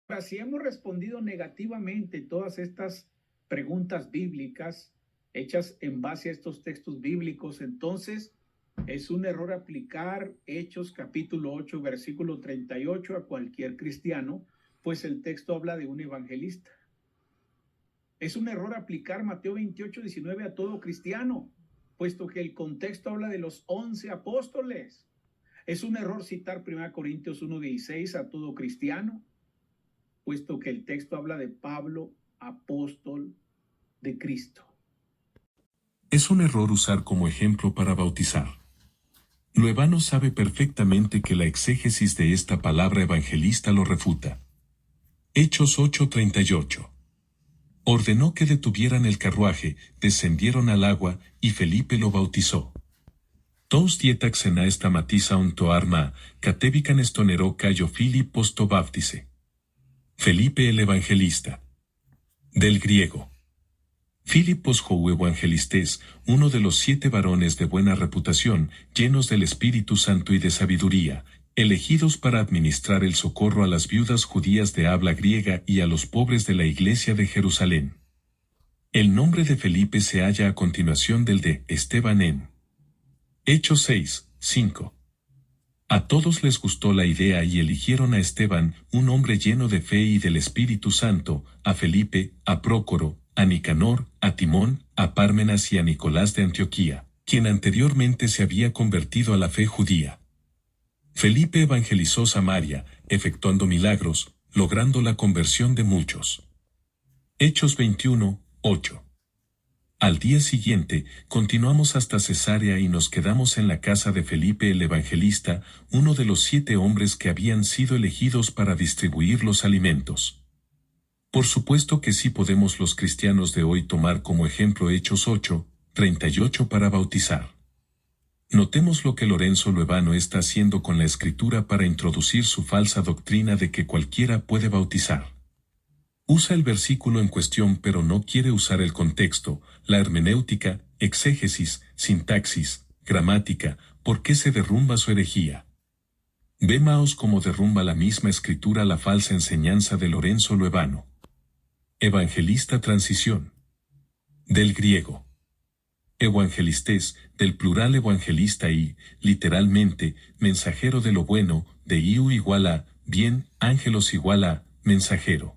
Ahora, si hemos respondido negativamente todas estas preguntas bíblicas hechas en base a estos textos bíblicos, entonces es un error aplicar Hechos capítulo 8, versículo 38 a cualquier cristiano, pues el texto habla de un evangelista. Es un error aplicar Mateo 28, 19 a todo cristiano, puesto que el contexto habla de los 11 apóstoles. Es un error citar 1 Corintios 1:16 a todo cristiano, puesto que el texto habla de Pablo, apóstol de Cristo. Es un error usar como ejemplo para bautizar. Loevano sabe perfectamente que la exégesis de esta palabra evangelista lo refuta. Hechos 8:38. Ordenó que detuvieran el carruaje, descendieron al agua, y Felipe lo bautizó. Tous dietax en esta matiza un toarma, catevican estonero cayo Filipos to baptice. Felipe el evangelista. Del griego. Filipos jou evangelistes, uno de los 7 varones de buena reputación, llenos del Espíritu Santo y de sabiduría, elegidos para administrar el socorro a las viudas judías de habla griega y a los pobres de la iglesia de Jerusalén. El nombre de Felipe se halla a continuación del de Esteban en Hechos 6, 5. A todos les gustó la idea y eligieron a Esteban, un hombre lleno de fe y del Espíritu Santo, a Felipe, a Prócoro, a Nicanor, a Timón, a Pármenas y a Nicolás de Antioquía, quien anteriormente se había convertido a la fe judía. Felipe evangelizó Samaria, efectuando milagros, logrando la conversión de muchos. Hechos 21, 8. Al día siguiente, continuamos hasta Cesarea y nos quedamos en la casa de Felipe el evangelista, uno de los 7 hombres que habían sido elegidos para distribuir los alimentos. Por supuesto que sí podemos los cristianos de hoy tomar como ejemplo Hechos 8, 38 para bautizar. Notemos lo que Lorenzo Loevano está haciendo con la escritura para introducir su falsa doctrina de que cualquiera puede bautizar. Usa el versículo en cuestión pero no quiere usar el contexto, la hermenéutica, exégesis, sintaxis, gramática, ¿por qué se derrumba su herejía? Vemos cómo derrumba la misma escritura la falsa enseñanza de Lorenzo Loevano. Evangelista transición. Del griego. Evangelistes, del plural evangelista y, literalmente, mensajero de lo bueno, de iu igual a, bien, ángelos igual a, mensajero.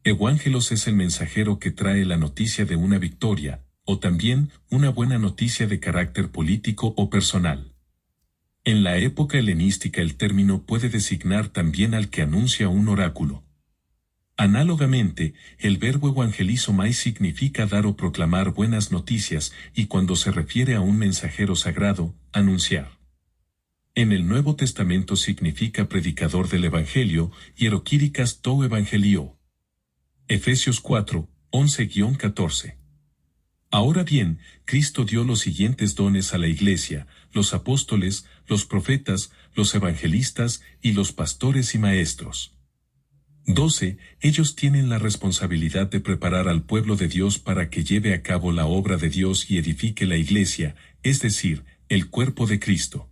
Evángelos es el mensajero que trae la noticia de una victoria, o también una buena noticia de carácter político o personal. En la época helenística el término puede designar también al que anuncia un oráculo. Análogamente, el verbo evangelizomai significa dar o proclamar buenas noticias y cuando se refiere a un mensajero sagrado, anunciar. En el Nuevo Testamento significa predicador del Evangelio, hieroquíricas tou evangelio. Efesios 4, 11-14. Ahora bien, Cristo dio los siguientes dones a la Iglesia, los apóstoles, los profetas, los evangelistas y los pastores y maestros. 12. Ellos tienen la responsabilidad de preparar al pueblo de Dios para que lleve a cabo la obra de Dios y edifique la Iglesia, es decir, el cuerpo de Cristo.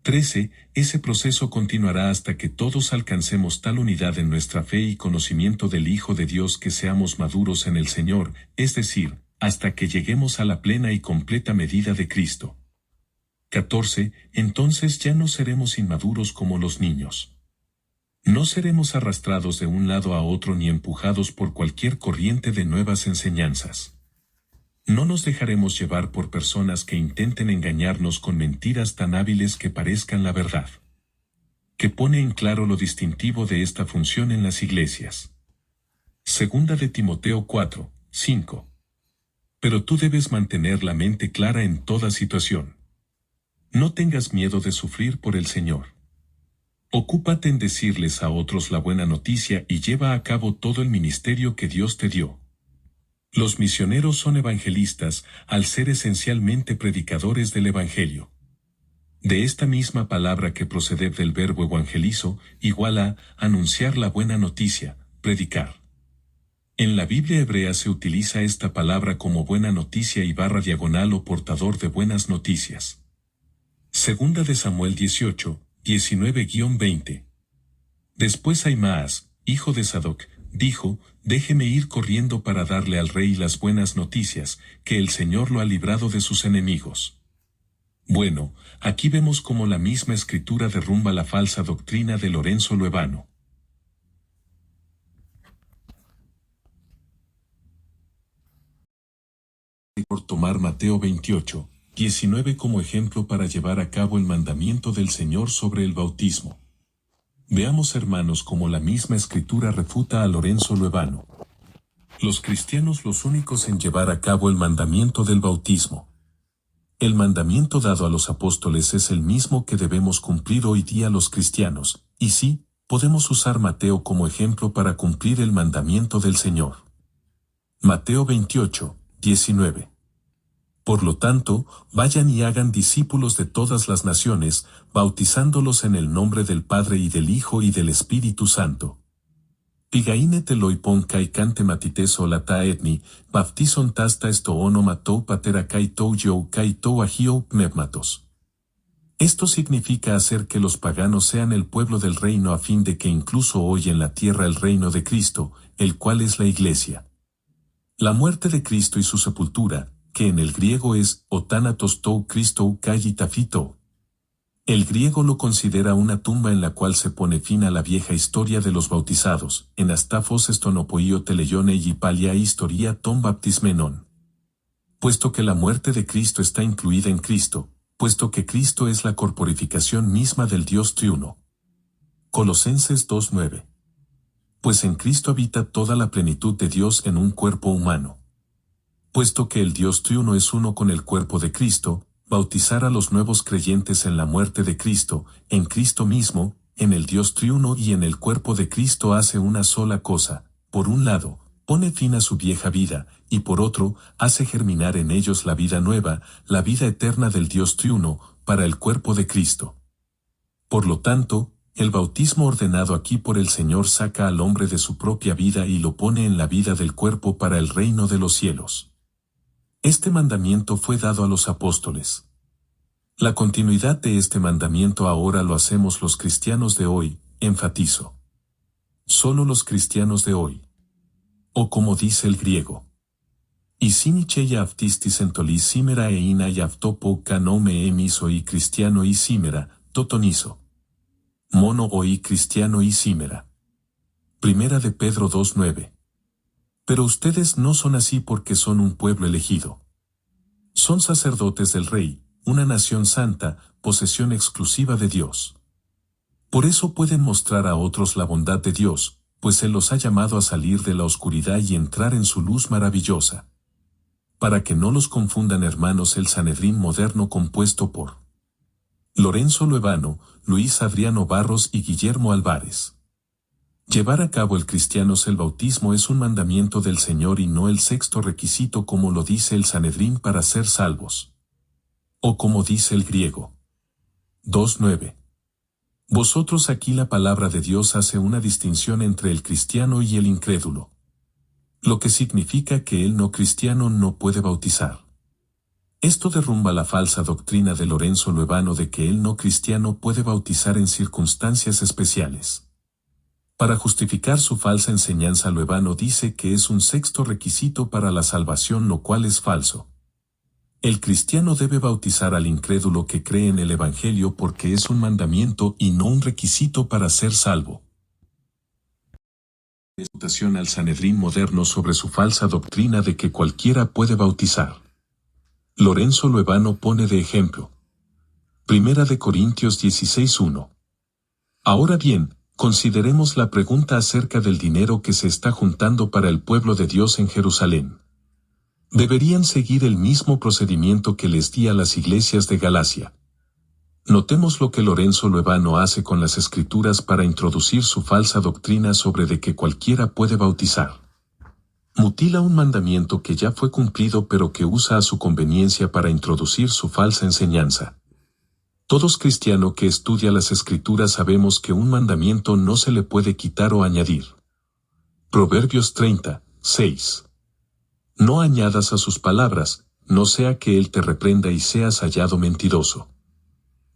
13. Ese proceso continuará hasta que todos alcancemos tal unidad en nuestra fe y conocimiento del Hijo de Dios que seamos maduros en el Señor, es decir, hasta que lleguemos a la plena y completa medida de Cristo. 14. Entonces ya no seremos inmaduros como los niños. No seremos arrastrados de un lado a otro ni empujados por cualquier corriente de nuevas enseñanzas. No nos dejaremos llevar por personas que intenten engañarnos con mentiras tan hábiles que parezcan la verdad. Que pone en claro lo distintivo de esta función en las iglesias. Segunda de Timoteo 4, 5. Pero tú debes mantener la mente clara en toda situación. No tengas miedo de sufrir por el Señor. Ocúpate en decirles a otros la buena noticia y lleva a cabo todo el ministerio que Dios te dio. Los misioneros son evangelistas, al ser esencialmente predicadores del Evangelio. De esta misma palabra que procede del verbo evangelizo, igual a anunciar la buena noticia, predicar. En la Biblia hebrea se utiliza esta palabra como buena noticia y / o portador de buenas noticias. Segunda de Samuel 18, 19-20. Después Ahimaas, hijo de Sadoc, dijo, déjeme ir corriendo para darle al rey las buenas noticias, que el Señor lo ha librado de sus enemigos. Bueno, aquí vemos cómo la misma escritura derrumba la falsa doctrina de Lorenzo Loevano. Por tomar Mateo 28, 19 como ejemplo para llevar a cabo el mandamiento del Señor sobre el bautismo. Veamos, hermanos, cómo la misma escritura refuta a Lorenzo Loevano. Los cristianos los únicos en llevar a cabo el mandamiento del bautismo. El mandamiento dado a los apóstoles es el mismo que debemos cumplir hoy día los cristianos, y sí, podemos usar Mateo como ejemplo para cumplir el mandamiento del Señor. Mateo 28, 19. Por lo tanto, vayan y hagan discípulos de todas las naciones, bautizándolos en el nombre del Padre y del Hijo y del Espíritu Santo. Pigaine teloipon kai kante matiteso lata etni, baptison tasta esto onomatou patera kai tou yo kai tou agio pneumatos. Esto significa hacer que los paganos sean el pueblo del reino a fin de que incluso hoy en la tierra el reino de Cristo, el cual es la Iglesia. La muerte de Cristo y su sepultura, que en el griego es o thanatos tou Christou kai tafito. El griego lo considera una tumba en la cual se pone fin a la vieja historia de los bautizados, en astafos estonopoio teleione y palia historia ton baptismenon. Puesto que la muerte de Cristo está incluida en Cristo, puesto que Cristo es la corporificación misma del Dios triuno. Colosenses 2:9. Pues en Cristo habita toda la plenitud de Dios en un cuerpo humano. Puesto que el Dios triuno es uno con el cuerpo de Cristo, bautizar a los nuevos creyentes en la muerte de Cristo, en Cristo mismo, en el Dios triuno y en el cuerpo de Cristo hace una sola cosa: por un lado, pone fin a su vieja vida, y por otro, hace germinar en ellos la vida nueva, la vida eterna del Dios triuno, para el cuerpo de Cristo. Por lo tanto, el bautismo ordenado aquí por el Señor saca al hombre de su propia vida y lo pone en la vida del cuerpo para el reino de los cielos. Este mandamiento fue dado a los apóstoles. La continuidad de este mandamiento ahora lo hacemos los cristianos de hoy, enfatizo. Solo los cristianos de hoy. O como dice el griego. Isiniche yaftistis entolis simera eina yaftopo canome emiso y cristiano y simera, totonizo. Mono oí cristiano y simera. Primera de Pedro 2:9. Pero ustedes no son así porque son un pueblo elegido. Son sacerdotes del Rey, una nación santa, posesión exclusiva de Dios. Por eso pueden mostrar a otros la bondad de Dios, pues Él los ha llamado a salir de la oscuridad y entrar en su luz maravillosa. Para que no los confundan, hermanos, el Sanedrín moderno compuesto por Lorenzo Loevano, Luis Adriano Barros y Guillermo Álvarez. Llevar a cabo el cristianos el bautismo es un mandamiento del Señor y no el sexto requisito como lo dice el Sanedrín para ser salvos. O como dice el griego. 2:9. Vosotros aquí la palabra de Dios hace una distinción entre el cristiano y el incrédulo. Lo que significa que el no cristiano no puede bautizar. Esto derrumba la falsa doctrina de Lorenzo Loevano de que el no cristiano puede bautizar en circunstancias especiales. Para justificar su falsa enseñanza, Loevano dice que es un sexto requisito para la salvación, lo cual es falso. El cristiano debe bautizar al incrédulo que cree en el Evangelio porque es un mandamiento y no un requisito para ser salvo. Refutación al Sanedrín moderno sobre su falsa doctrina de que cualquiera puede bautizar. Lorenzo Loevano pone de ejemplo. Primera de Corintios 16:1. Ahora bien, consideremos la pregunta acerca del dinero que se está juntando para el pueblo de Dios en Jerusalén. Deberían seguir el mismo procedimiento que les di a las iglesias de Galacia. Notemos lo que Lorenzo Loevano hace con las Escrituras para introducir su falsa doctrina sobre de que cualquiera puede bautizar. Mutila un mandamiento que ya fue cumplido pero que usa a su conveniencia para introducir su falsa enseñanza. Todos cristianos que estudia las Escrituras sabemos que un mandamiento no se le puede quitar o añadir. Proverbios 30:6. No añadas a sus palabras, no sea que él te reprenda y seas hallado mentiroso.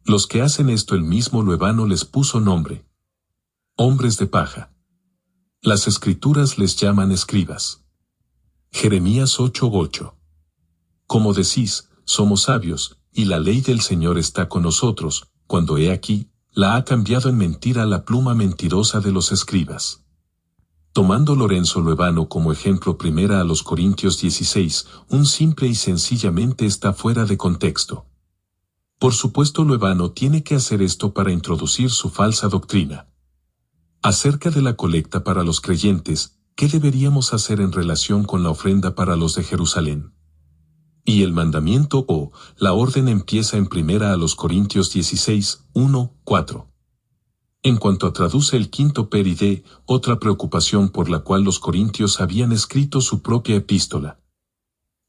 Los que hacen esto el mismo Loevano les puso nombre. Hombres de paja. Las escrituras les llaman escribas. Jeremías 8:8. Como decís, somos sabios, y la ley del Señor está con nosotros, cuando he aquí, la ha cambiado en mentira la pluma mentirosa de los escribas. Tomando Lorenzo Loevano como ejemplo, 1 a los Corintios 16, un simple y sencillamente está fuera de contexto. Por supuesto, Loevano tiene que hacer esto para introducir su falsa doctrina. Acerca de la colecta para los creyentes, ¿qué deberíamos hacer en relación con la ofrenda para los de Jerusalén? Y el mandamiento o la orden empieza en 1 a los Corintios 16, 1, 4. En cuanto a traduce el quinto peride, otra preocupación por la cual los corintios habían escrito su propia epístola.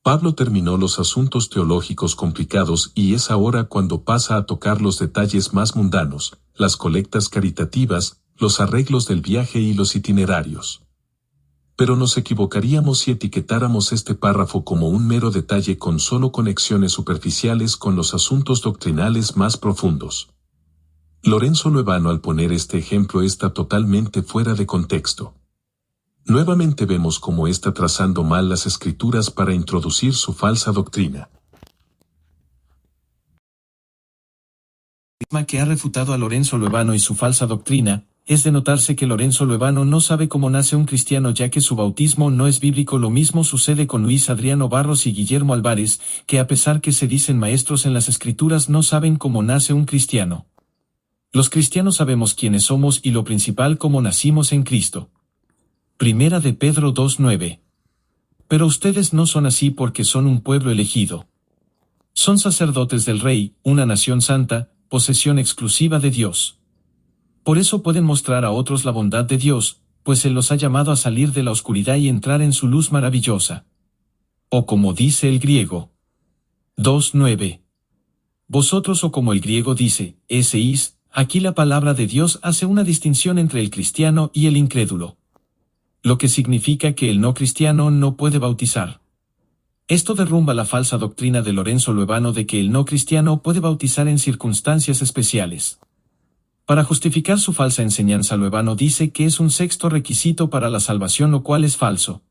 Pablo terminó los asuntos teológicos complicados y es ahora cuando pasa a tocar los detalles más mundanos, las colectas caritativas, los arreglos del viaje y los itinerarios. Pero nos equivocaríamos si etiquetáramos este párrafo como un mero detalle con solo conexiones superficiales con los asuntos doctrinales más profundos. Lorenzo Loevano, al poner este ejemplo, está totalmente fuera de contexto. Nuevamente vemos cómo está trazando mal las escrituras para introducir su falsa doctrina. El que ha refutado a Lorenzo Loevano y su falsa doctrina, es de notarse que Lorenzo Loevano no sabe cómo nace un cristiano, ya que su bautismo no es bíblico. Lo mismo sucede con Luis Adriano Barros y Guillermo Álvarez, que a pesar que se dicen maestros en las escrituras, no saben cómo nace un cristiano. Los cristianos sabemos quiénes somos y lo principal, cómo nacimos en Cristo. Primera de Pedro 2:9. Pero ustedes no son así, porque son un pueblo elegido. Son sacerdotes del Rey, una nación santa, posesión exclusiva de Dios. Por eso pueden mostrar a otros la bondad de Dios, pues Él los ha llamado a salir de la oscuridad y entrar en su luz maravillosa. O como dice el griego 2:9. Vosotros, o como el griego dice, eseis, aquí la palabra de Dios hace una distinción entre el cristiano y el incrédulo. Lo que significa que el no cristiano no puede bautizar. Esto derrumba la falsa doctrina de Lorenzo Loevano de que el no cristiano puede bautizar en circunstancias especiales. Para justificar su falsa enseñanza, Loevano dice que es un sexto requisito para la salvación, lo cual es falso.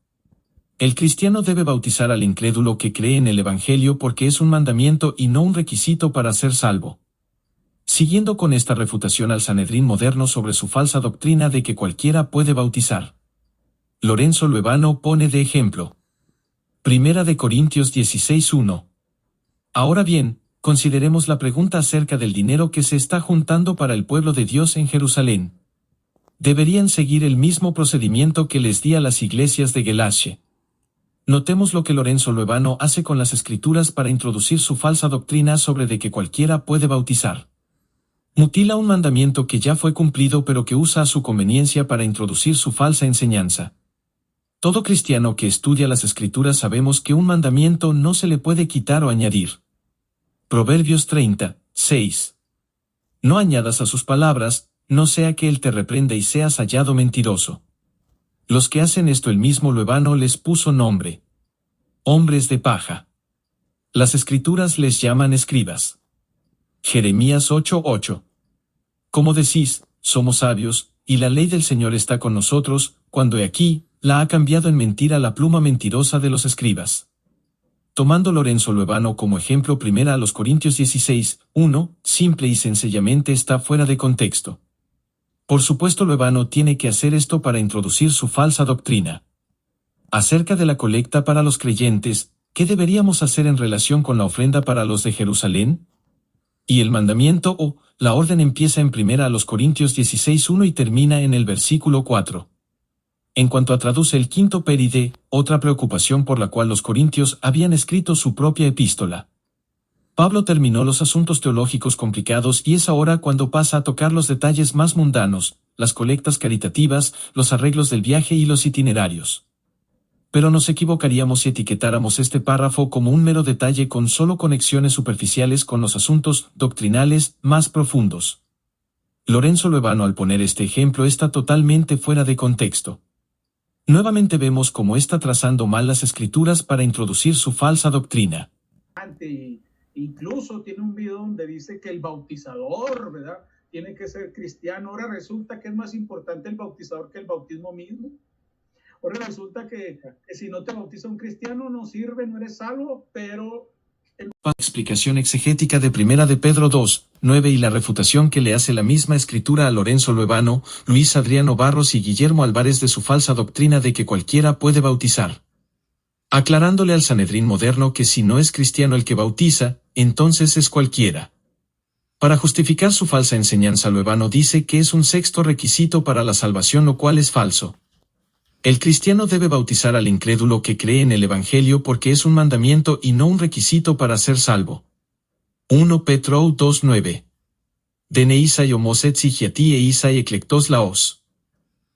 El cristiano debe bautizar al incrédulo que cree en el Evangelio porque es un mandamiento y no un requisito para ser salvo. Siguiendo con esta refutación al Sanedrín moderno sobre su falsa doctrina de que cualquiera puede bautizar, Lorenzo Loevano pone de ejemplo 1 de Corintios 16:1. Ahora bien, consideremos la pregunta acerca del dinero que se está juntando para el pueblo de Dios en Jerusalén. Deberían seguir el mismo procedimiento que les di a las iglesias de Galacia. Notemos lo que Lorenzo Loevano hace con las escrituras para introducir su falsa doctrina sobre de que cualquiera puede bautizar. Mutila un mandamiento que ya fue cumplido, pero que usa a su conveniencia para introducir su falsa enseñanza. Todo cristiano que estudia las escrituras sabemos que un mandamiento no se le puede quitar o añadir. Proverbios 30:6. No añadas a sus palabras, no sea que él te reprenda y seas hallado mentiroso. Los que hacen esto, el mismo Loevano les puso nombre: hombres de paja. Las escrituras les llaman escribas. Jeremías 8:8. Como decís, somos sabios, y la ley del Señor está con nosotros, cuando he aquí, la ha cambiado en mentira la pluma mentirosa de los escribas. Tomando Lorenzo Loevano como ejemplo, 1 a los Corintios 16:1, simple y sencillamente está fuera de contexto. Por supuesto, Loevano tiene que hacer esto para introducir su falsa doctrina. Acerca de la colecta para los creyentes, ¿qué deberíamos hacer en relación con la ofrenda para los de Jerusalén? Y el mandamiento o la orden empieza en 1 a los Corintios 16:1 y termina en el versículo 4. En cuanto a traduce el quinto peride, otra preocupación por la cual los corintios habían escrito su propia epístola. Pablo terminó los asuntos teológicos complicados y es ahora cuando pasa a tocar los detalles más mundanos, las colectas caritativas, los arreglos del viaje y los itinerarios. Pero nos equivocaríamos si etiquetáramos este párrafo como un mero detalle con solo conexiones superficiales con los asuntos doctrinales más profundos. Lorenzo Loevano, al poner este ejemplo, está totalmente fuera de contexto. Nuevamente vemos cómo está trazando mal las escrituras para introducir su falsa doctrina. Incluso tiene un video donde dice que el bautizador, ¿verdad?, tiene que ser cristiano. Ahora resulta que es más importante el bautizador que el bautismo mismo. Ahora resulta que si no te bautiza un cristiano no sirve, no eres salvo, pero... Explicación exegética de Primera de Pedro 2, 9 y la refutación que le hace la misma escritura a Lorenzo Loevano, Luis Adriano Barros y Guillermo Álvarez de su falsa doctrina de que cualquiera puede bautizar. Aclarándole al Sanedrín moderno que si no es cristiano el que bautiza, entonces es cualquiera. Para justificar su falsa enseñanza, Loevano dice que es un sexto requisito para la salvación, lo cual es falso. El cristiano debe bautizar al incrédulo que cree en el Evangelio porque es un mandamiento y no un requisito para ser salvo. 1 Petro 2:9. Deneisai homoset sigiati eisai eclectos laos.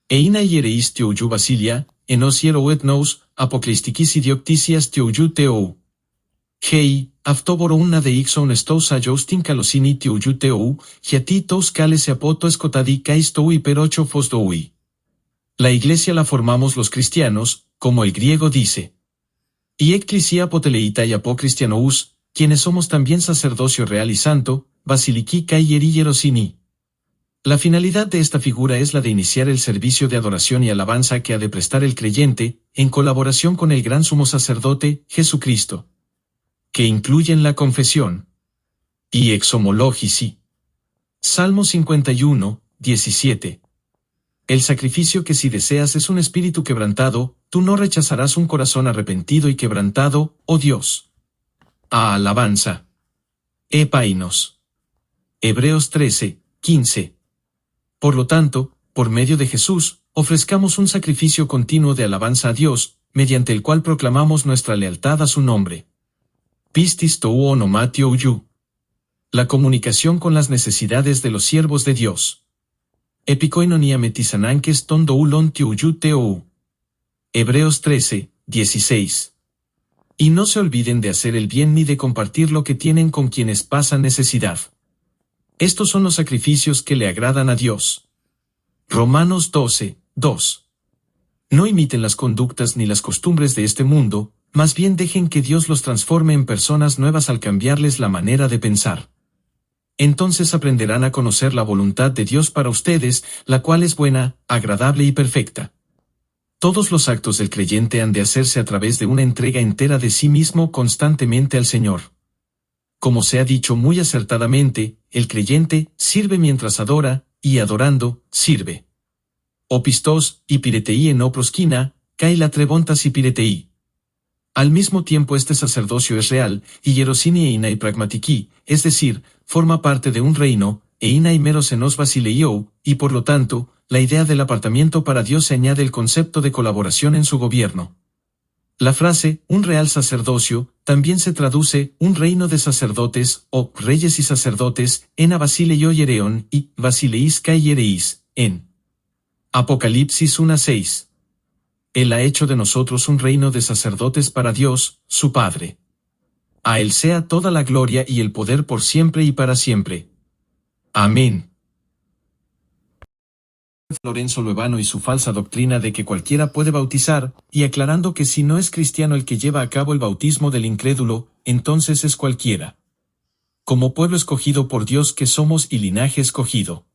Eina hiereis teouyu basilia, enos hiero etnos, apoclistikis idioctisias teouyu teou. Hei, aftoboro una de ixon estos a justin calosini teouyu teou, hiati tos cales apoto escotadi kais tou hiperocho fos doui. La iglesia la formamos los cristianos, como el griego dice. Y ecclesia apoteleita y apocristianous, quienes somos también sacerdocio real y santo, basiliki kai hierosini. La finalidad de esta figura es la de iniciar el servicio de adoración y alabanza que ha de prestar el creyente, en colaboración con el gran sumo sacerdote, Jesucristo. Que incluyen la confesión. Y exhomologisi. Salmo 51, 17. El sacrificio que si deseas es un espíritu quebrantado, tú no rechazarás un corazón arrepentido y quebrantado, oh Dios. A alabanza. Epainos. Hebreos 13, 15. Por lo tanto, por medio de Jesús, ofrezcamos un sacrificio continuo de alabanza a Dios, mediante el cual proclamamos nuestra lealtad a su nombre. Pistis tou onomatio yu. La comunicación con las necesidades de los siervos de Dios. Epicoinonia metisananques tondo ulon tiuyu teou. Hebreos 13, 16. Y no se olviden de hacer el bien ni de compartir lo que tienen con quienes pasan necesidad. Estos son los sacrificios que le agradan a Dios. Romanos 12, 2. No imiten las conductas ni las costumbres de este mundo, más bien dejen que Dios los transforme en personas nuevas al cambiarles la manera de pensar. Entonces aprenderán a conocer la voluntad de Dios para ustedes, la cual es buena, agradable y perfecta. Todos los actos del creyente han de hacerse a través de una entrega entera de sí mismo constantemente al Señor. Como se ha dicho muy acertadamente, el creyente sirve mientras adora, y adorando, sirve. Opistos, y piretei en oproskina, kai la trebontas y piretei. Al mismo tiempo este sacerdocio es real, y hierosini e inai pragmatiki, es decir, forma parte de un reino, e inai meros enos basileiou, y por lo tanto, la idea del apartamiento para Dios se añade el concepto de colaboración en su gobierno. La frase, un real sacerdocio, también se traduce, un reino de sacerdotes, o reyes y sacerdotes, en a basileio hiereon, y basileis kai hiereis, en Apocalipsis 1:6. Él ha hecho de nosotros un reino de sacerdotes para Dios, su Padre. A Él sea toda la gloria y el poder por siempre y para siempre. Amén. Lorenzo Loevano y su falsa doctrina de que cualquiera puede bautizar, y aclarando que si no es cristiano el que lleva a cabo el bautismo del incrédulo, entonces es cualquiera. Como pueblo escogido por Dios que somos y linaje escogido.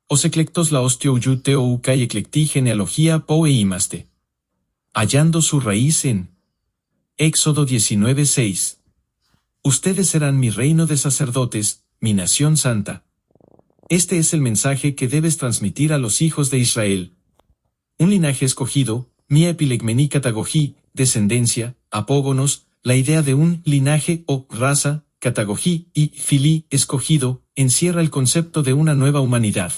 Os eclectos laos teouyu teou kai eclecti genealogía po e imaste. Hallando su raíz en Éxodo 19:6. Ustedes serán mi reino de sacerdotes, mi nación santa. Este es el mensaje que debes transmitir a los hijos de Israel. Un linaje escogido, mia epilegmeni catagogí, descendencia, apógonos, la idea de un linaje o raza, catagogí y filí, escogido, encierra el concepto de una nueva humanidad.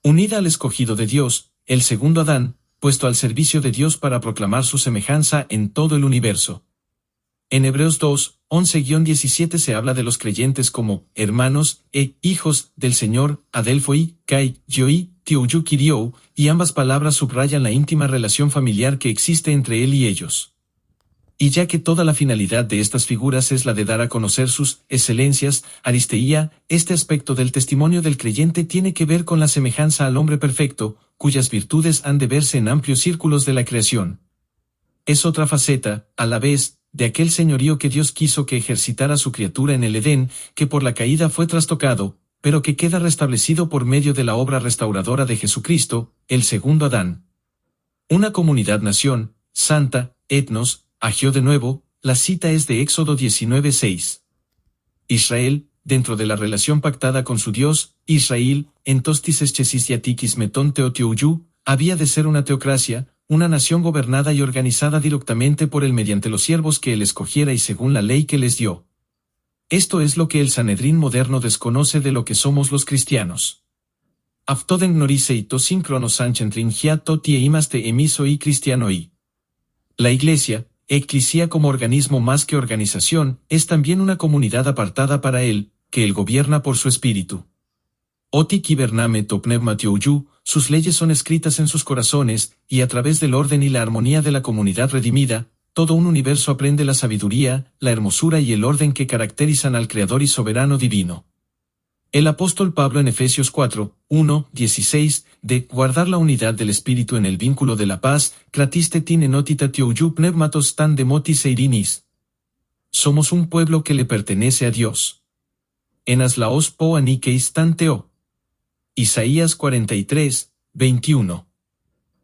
Unida al escogido de Dios, el segundo Adán, puesto al servicio de Dios para proclamar su semejanza en todo el universo. En Hebreos 2, 11-17 se habla de los creyentes como hermanos e hijos del Señor, adelphoi, kai, yoi, tiouyu kiriou, y ambas palabras subrayan la íntima relación familiar que existe entre él y ellos. Y ya que toda la finalidad de estas figuras es la de dar a conocer sus excelencias, aristeía, este aspecto del testimonio del creyente tiene que ver con la semejanza al hombre perfecto, cuyas virtudes han de verse en amplios círculos de la creación. Es otra faceta, a la vez, de aquel señorío que Dios quiso que ejercitara su criatura en el Edén, que por la caída fue trastocado, pero que queda restablecido por medio de la obra restauradora de Jesucristo, el segundo Adán. Una comunidad-nación, santa, etnos, agió de nuevo, la cita es de Éxodo 19:6. Israel, dentro de la relación pactada con su Dios, Israel, entostis eschesisiatikis meton teotiouyú, había de ser una teocracia, una nación gobernada y organizada directamente por él mediante los siervos que él escogiera y según la ley que les dio. Esto es lo que el Sanedrín moderno desconoce de lo que somos los cristianos. Aftoden gnoriseito síncronos anchentrin hiato tie imaste emiso y cristianoi. La Iglesia, Eclesia como organismo más que organización, es también una comunidad apartada para él, que él gobierna por su espíritu. Oti kibername to pneumatiouyu, sus leyes son escritas en sus corazones, y a través del orden y la armonía de la comunidad redimida, todo un universo aprende la sabiduría, la hermosura y el orden que caracterizan al Creador y soberano divino. El apóstol Pablo en Efesios 4:1-16, de guardar la unidad del espíritu en el vínculo de la paz, kratiste tin enotita tiouyu pneumatos tan demotis eirinis. Somos un pueblo que le pertenece a Dios. Enas laos po anikeis tan teo. Isaías 43:21.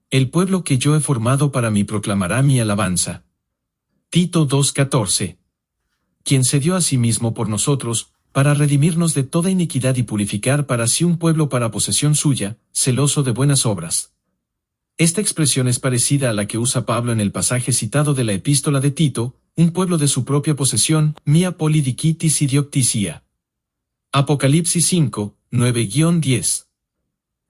El pueblo que yo he formado para mí proclamará mi alabanza. Tito 2:14. Quien se dio a sí mismo por nosotros, para redimirnos de toda iniquidad y purificar para sí un pueblo para posesión suya, celoso de buenas obras. Esta expresión es parecida a la que usa Pablo en el pasaje citado de la epístola de Tito, un pueblo de su propia posesión, mia polidiquitis idioctisia. Apocalipsis 5:9-10.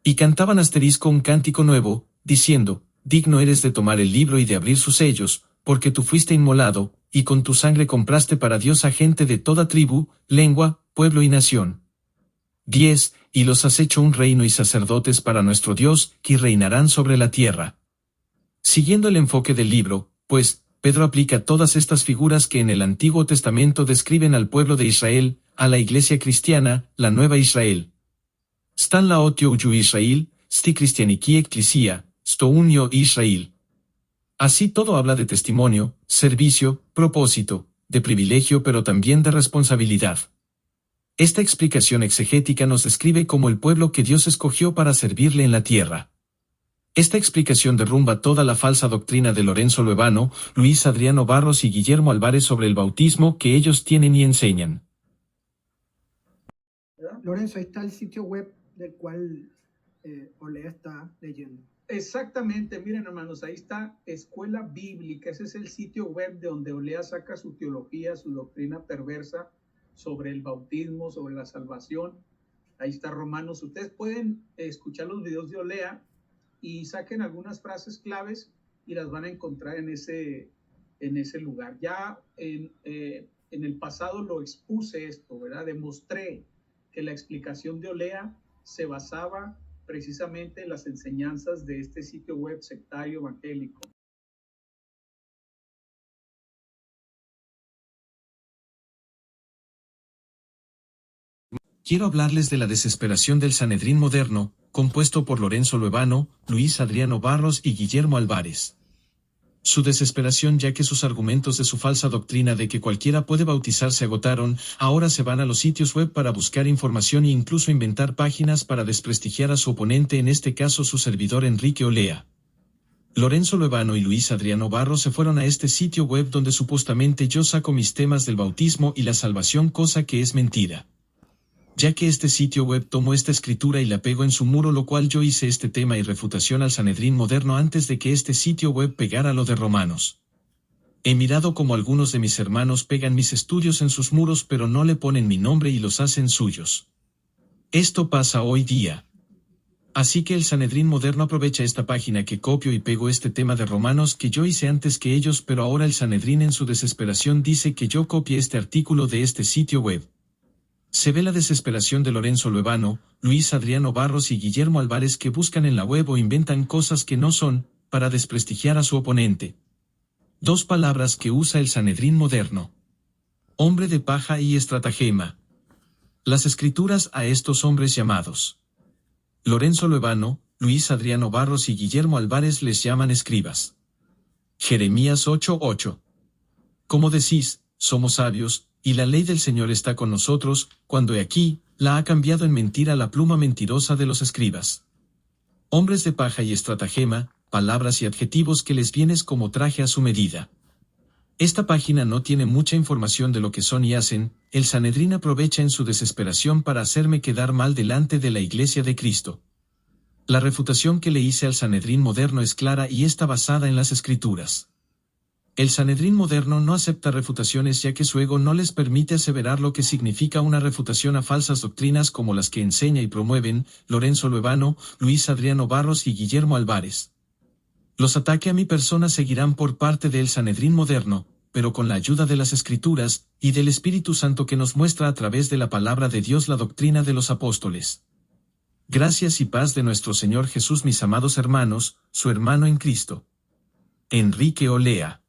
Y cantaban un cántico nuevo, diciendo, digno eres de tomar el libro y de abrir sus sellos, porque tú fuiste inmolado, y con tu sangre compraste para Dios a gente de toda tribu, lengua, pueblo y nación. 10. Y los has hecho un reino y sacerdotes para nuestro Dios, que reinarán sobre la tierra. Siguiendo el enfoque del libro, pues, Pedro aplica todas estas figuras que en el Antiguo Testamento describen al pueblo de Israel, a la iglesia cristiana, la nueva Israel. Stan la otioyu Israel, sti cristianiki ecclesia, sto unio Israel. Así todo habla de testimonio, servicio, propósito, de privilegio pero también de responsabilidad. Esta explicación exegética nos describe como el pueblo que Dios escogió para servirle en la tierra. Esta explicación derrumba toda la falsa doctrina de Lorenzo Loevano, Luis Adriano Barros y Guillermo Álvarez sobre el bautismo que ellos tienen y enseñan. Lorenzo, ahí está el sitio web del cual Olea está leyendo. Exactamente, miren hermanos, ahí está Escuela Bíblica, ese es el sitio web de donde Olea saca su teología, su doctrina perversa sobre el bautismo, sobre la salvación. Ahí está Romanos. Ustedes pueden escuchar los videos de Olea y saquen algunas frases claves y las van a encontrar en ese lugar. Ya en el pasado lo expuse esto, ¿verdad? Demostré que la explicación de Olea se basaba precisamente en las enseñanzas de este sitio web sectario evangélico. Quiero hablarles de la desesperación del Sanedrín moderno, compuesto por Lorenzo Loevano, Luis Adriano Barros y Guillermo Álvarez. Su desesperación ya que sus argumentos de su falsa doctrina de que cualquiera puede bautizar se agotaron, ahora se van a los sitios web para buscar información e incluso inventar páginas para desprestigiar a su oponente, en este caso su servidor Enrique Olea. Lorenzo Loevano y Luis Adriano Barros se fueron a este sitio web donde supuestamente yo saco mis temas del bautismo y la salvación, cosa que es mentira. Ya que este sitio web tomó esta escritura y la pegó en su muro, lo cual yo hice este tema y refutación al Sanedrín moderno antes de que este sitio web pegara lo de Romanos. He mirado como algunos de mis hermanos pegan mis estudios en sus muros pero no le ponen mi nombre y los hacen suyos. Esto pasa hoy día. Así que el Sanedrín moderno aprovecha esta página que copio y pego este tema de Romanos que yo hice antes que ellos, pero ahora el Sanedrín en su desesperación dice que yo copié este artículo de este sitio web. Se ve la desesperación de Lorenzo Loevano, Luis Adriano Barros y Guillermo Álvarez, que buscan en la web o inventan cosas que no son, para desprestigiar a su oponente. Dos palabras que usa el Sanedrín moderno: hombre de paja y estratagema. Las escrituras a estos hombres llamados Lorenzo Loevano, Luis Adriano Barros y Guillermo Álvarez les llaman escribas. Jeremías 8:8. Como decís, somos sabios, y la ley del Señor está con nosotros, cuando he aquí, la ha cambiado en mentira la pluma mentirosa de los escribas. Hombres de paja y estratagema, palabras y adjetivos que les vienes como traje a su medida. Esta página no tiene mucha información de lo que son y hacen. El Sanedrín aprovecha en su desesperación para hacerme quedar mal delante de la Iglesia de Cristo. La refutación que le hice al Sanedrín moderno es clara y está basada en las Escrituras. El Sanedrín moderno no acepta refutaciones ya que su ego no les permite aseverar lo que significa una refutación a falsas doctrinas como las que enseña y promueven Lorenzo Loevano, Luis Adriano Barros y Guillermo Álvarez. Los ataques a mi persona seguirán por parte del Sanedrín moderno, pero con la ayuda de las Escrituras y del Espíritu Santo que nos muestra a través de la palabra de Dios la doctrina de los apóstoles. Gracias y paz de nuestro Señor Jesús, mis amados hermanos, su hermano en Cristo. Enrique Olea.